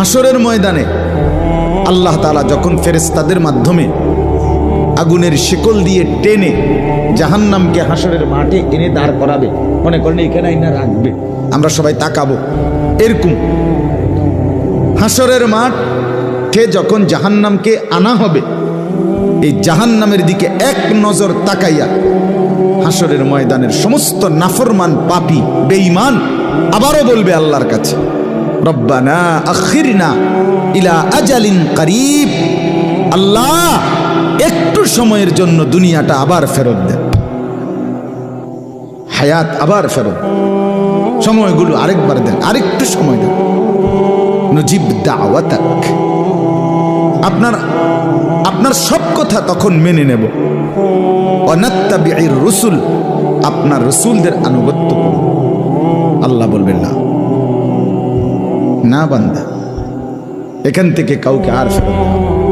হাসরের ময়দানে আল্লাহ তাআলা যখন ফেরেশতাদের মাধ্যমে আগুনের শিকল দিয়ে টেনে জাহান্নামকে হাসরের মাঠে এনে দাঁড় করাবে, মনে করেন এখানে এনে রাখবে, আমরা সবাই তাকাবো, এরকম হাসরের মাঠে যখন জাহান্নামকে আনা হবে, এই জাহান্নামের দিকে এক নজর তাকাইয়া হাসরের ময়দানের সমস্ত নাফরমান পাপী বেঈমান আবারও বলবে আল্লাহর কাছে, রব্বানা আখিরনা ইলা আজালিন করিব, আল্লাহ একটু সময়ের জন্য দুনিয়াটা আবার ফেরত দেন, হায়াত আবার ফেরত, সময়গুলো আরেকবার দেন, আরেকটু সময় দেন, নজিব দাওয়াতাক, আপনার সব কথা তখন মেনে নেব, অনাত্তাবিউর রসুল, আপনার রসুলদের আনুগত্য করব। আল্লাহ বলবেন না, না বান্দা, এখান থেকে কাউকে আর ফেরত দেব